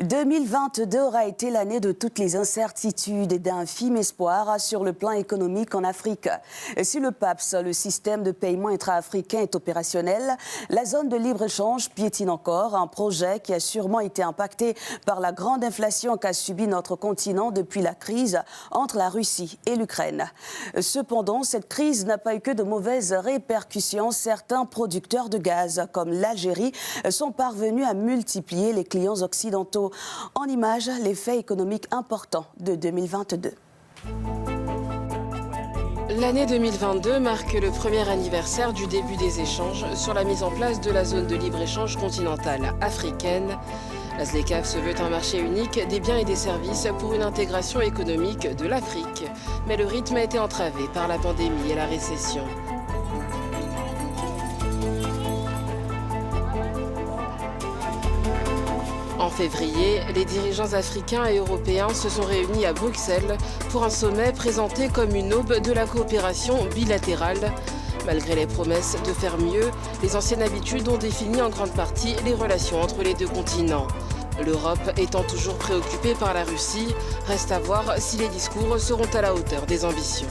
2022 aura été l'année de toutes les incertitudes et d'infime espoir sur le plan économique en Afrique. Si le PAPS, le système de paiement intra-africain, est opérationnel, la zone de libre-échange piétine encore, un projet qui a sûrement été impacté par la grande inflation qu'a subi notre continent depuis la crise entre la Russie et l'Ukraine. Cependant, cette crise n'a pas eu que de mauvaises répercussions. Certains producteurs de gaz, comme l'Algérie, sont parvenus à multiplier les clients occidentaux. En images, l'effet économique important de 2022. L'année 2022 marque le premier anniversaire du début des échanges sur la mise en place de la zone de libre-échange continentale africaine. La ZLECAf se veut un marché unique des biens et des services pour une intégration économique de l'Afrique. Mais le rythme a été entravé par la pandémie et la récession. En février, les dirigeants africains et européens se sont réunis à Bruxelles pour un sommet présenté comme une aube de la coopération bilatérale. Malgré les promesses de faire mieux, les anciennes habitudes ont défini en grande partie les relations entre les deux continents. L'Europe étant toujours préoccupée par la Russie, reste à voir si les discours seront à la hauteur des ambitions.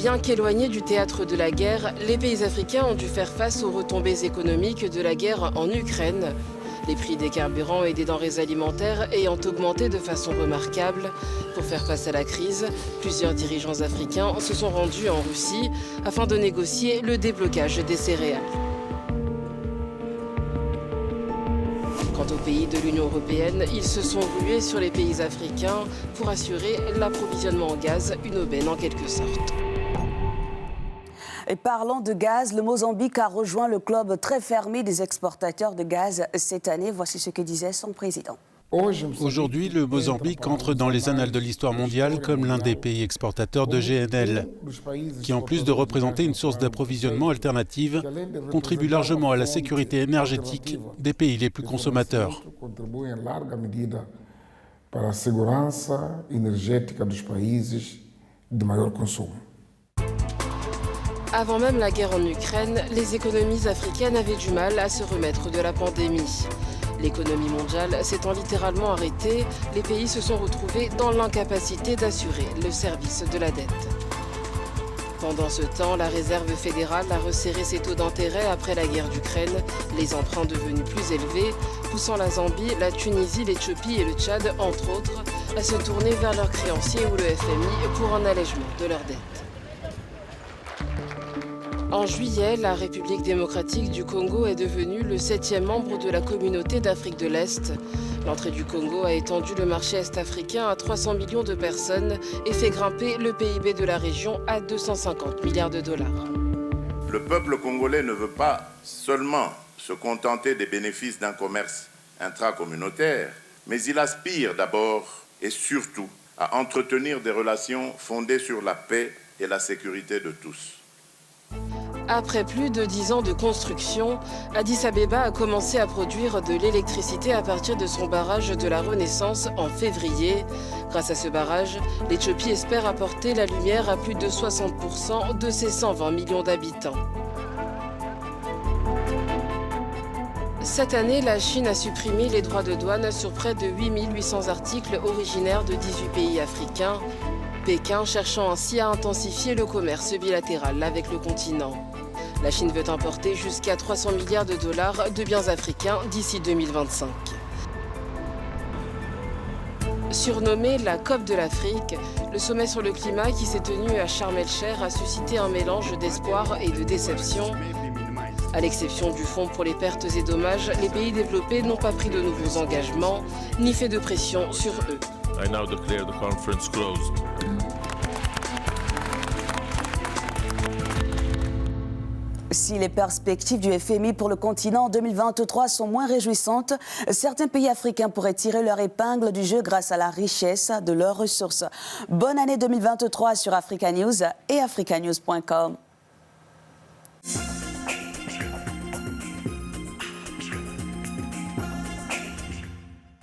Bien qu'éloignés du théâtre de la guerre, les pays africains ont dû faire face aux retombées économiques de la guerre en Ukraine. Les prix des carburants et des denrées alimentaires ayant augmenté de façon remarquable. Pour faire face à la crise, plusieurs dirigeants africains se sont rendus en Russie afin de négocier le déblocage des céréales. Quant aux pays de l'Union européenne, ils se sont rués sur les pays africains pour assurer l'approvisionnement en gaz, une aubaine en quelque sorte. Et parlant de gaz, le Mozambique a rejoint le club très fermé des exportateurs de gaz cette année. Voici ce que disait son président. Aujourd'hui, le Mozambique entre dans les annales de l'histoire mondiale comme l'un des pays exportateurs de GNL, qui en plus de représenter une source d'approvisionnement alternative, contribue largement à la sécurité énergétique des pays les plus consommateurs. Para a segurança energética dos países de maior consumo. Avant même la guerre en Ukraine, les économies africaines avaient du mal à se remettre de la pandémie. L'économie mondiale s'étant littéralement arrêtée, les pays se sont retrouvés dans l'incapacité d'assurer le service de la dette. Pendant ce temps, la Réserve fédérale a resserré ses taux d'intérêt après la guerre d'Ukraine, les emprunts devenus plus élevés, poussant la Zambie, la Tunisie, l'Éthiopie et le Tchad, entre autres, à se tourner vers leurs créanciers ou le FMI pour un allègement de leurs dettes. En juillet, la République démocratique du Congo est devenue le 7e membre de la communauté d'Afrique de l'Est. L'entrée du Congo a étendu le marché est-africain à 300 millions de personnes et fait grimper le PIB de la région à 250 milliards de dollars. Le peuple congolais ne veut pas seulement se contenter des bénéfices d'un commerce intracommunautaire, mais il aspire d'abord et surtout à entretenir des relations fondées sur la paix et la sécurité de tous. Après plus de 10 ans de construction, Addis Abeba a commencé à produire de l'électricité à partir de son barrage de la Renaissance en février. Grâce à ce barrage, l'Éthiopie espère apporter la lumière à plus de 60% de ses 120 millions d'habitants. Cette année, la Chine a supprimé les droits de douane sur près de 8800 articles originaires de 18 pays africains. Pékin cherchant ainsi à intensifier le commerce bilatéral avec le continent. La Chine veut importer jusqu'à 300 milliards de dollars de biens africains d'ici 2025. Surnommé la COP de l'Afrique, le sommet sur le climat qui s'est tenu à Sharm el-Sheikh a suscité un mélange d'espoir et de déception. À l'exception du Fonds pour les pertes et dommages, les pays développés n'ont pas pris de nouveaux engagements, ni fait de pression sur eux. I now declare the conference closed. Si les perspectives du FMI pour le continent en 2023 sont moins réjouissantes, certains pays africains pourraient tirer leur épingle du jeu grâce à la richesse de leurs ressources. Bonne année 2023 sur Africa News et africanews.com.